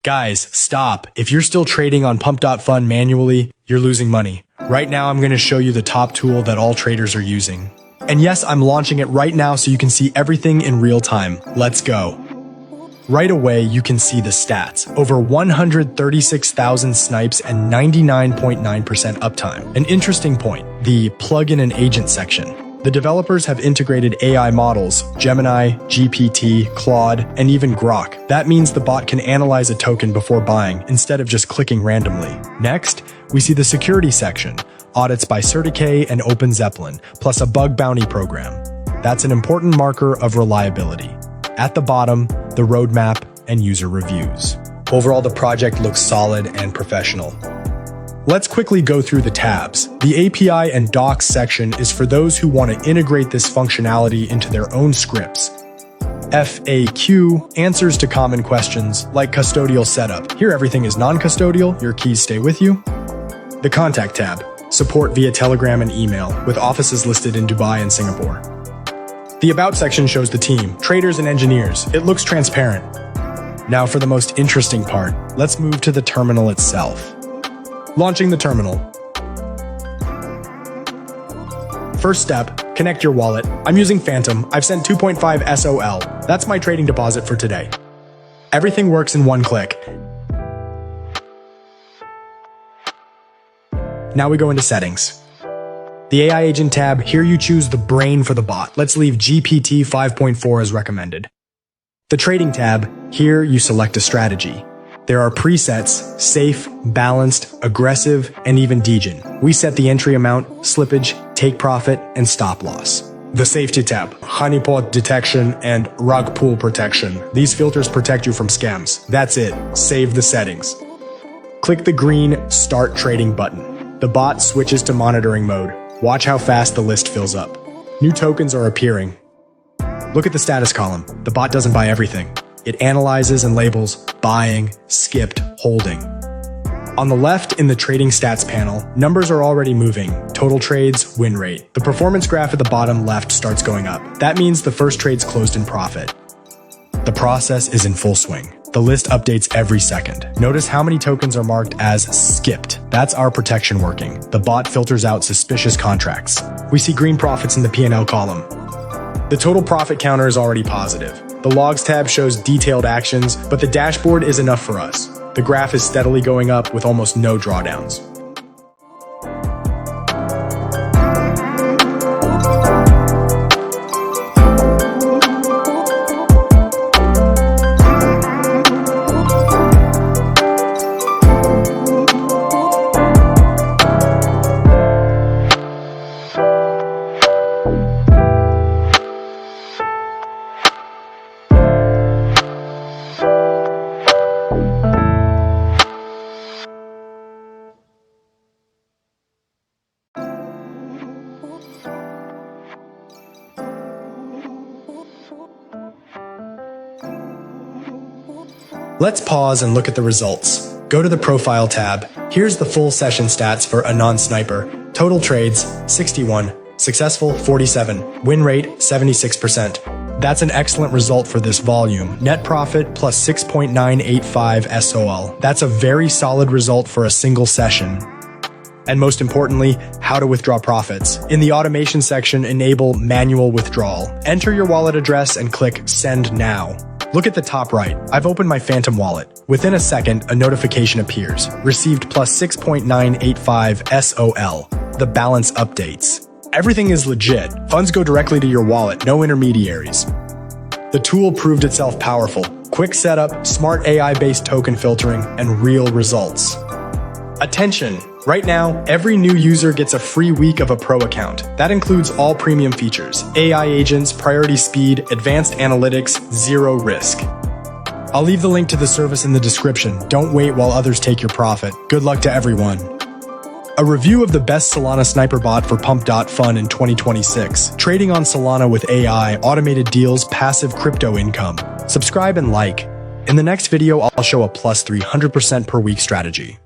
Guys, stop. If you're still trading on pump.fun manually, you're losing money. Right now, I'm going to show you the top tool that all traders are using. And yes, I'm launching it right now so you can see everything in real time. Let's go. Right away, you can see the stats. Over 136,000 snipes and 99.9% uptime. An interesting point, the plugin and agent section. The developers have integrated AI models, Gemini, GPT, Claude, and even Grok. That means the bot can analyze a token before buying, instead of just clicking randomly. Next, we see the security section, audits by CertiK and OpenZeppelin, plus a bug bounty program. That's an important marker of reliability. At the bottom, the roadmap and user reviews. Overall, the project looks solid and professional. Let's quickly go through the tabs. The API and docs section is for those who want to integrate this functionality into their own scripts. FAQ, answers to common questions like custodial setup. Here everything is non-custodial, your keys stay with you. The contact tab, support via Telegram and email, with offices listed in Dubai and Singapore. The about section shows the team, traders and engineers. It looks transparent. Now for the most interesting part, let's move to the terminal itself. Launching the terminal. First step, connect your wallet. I'm using Phantom. I've sent 2.5 SOL. That's my trading deposit for today. Everything works in one click. Now we go into settings. The AI agent tab, here you choose the brain for the bot. Let's leave GPT 5.4 as recommended. The trading tab, here you select a strategy. There are presets, safe, balanced, aggressive, and even degen. We set the entry amount, slippage, take profit, and stop loss. The safety tab, honeypot detection and rug pull protection. These filters protect you from scams. That's it. Save the settings. Click the green Start Trading button. The bot switches to monitoring mode. Watch how fast the list fills up. New tokens are appearing. Look at the status column. The bot doesn't buy everything. It analyzes and labels buying, skipped, holding. On the left in the trading stats panel, numbers are already moving. Total trades, win rate. The performance graph at the bottom left starts going up. That means the first trade's closed in profit. The process is in full swing. The list updates every second. Notice how many tokens are marked as skipped. That's our protection working. The bot filters out suspicious contracts. We see green profits in the P&L column. The total profit counter is already positive. The Logs tab shows detailed actions, but the dashboard is enough for us. The graph is steadily going up with almost no drawdowns. Let's pause and look at the results. Go to the Profile tab. Here's the full session stats for a non-sniper. Total trades, 61. Successful, 47. Win rate, 76%. That's an excellent result for this volume. Net profit plus 6.985 SOL. That's a very solid result for a single session. And most importantly, how to withdraw profits. In the automation section, enable manual withdrawal. Enter your wallet address and click Send Now. Look at the top right. I've opened my Phantom wallet. Within a second, a notification appears. Received plus 6.985 SOL. The balance updates. Everything is legit. Funds go directly to your wallet, no intermediaries. The tool proved itself powerful. Quick setup, smart AI-based token filtering, and real results. Attention! Right now, every new user gets a free week of a pro account. That includes all premium features, AI agents, priority speed, advanced analytics, zero risk. I'll leave the link to the service in the description. Don't wait while others take your profit. Good luck to everyone. A review of the best Solana Sniper Bot for pump.fun in 2026. Trading on Solana with AI, automated deals, passive crypto income. Subscribe and like. In the next video, I'll show a plus 300% per week strategy.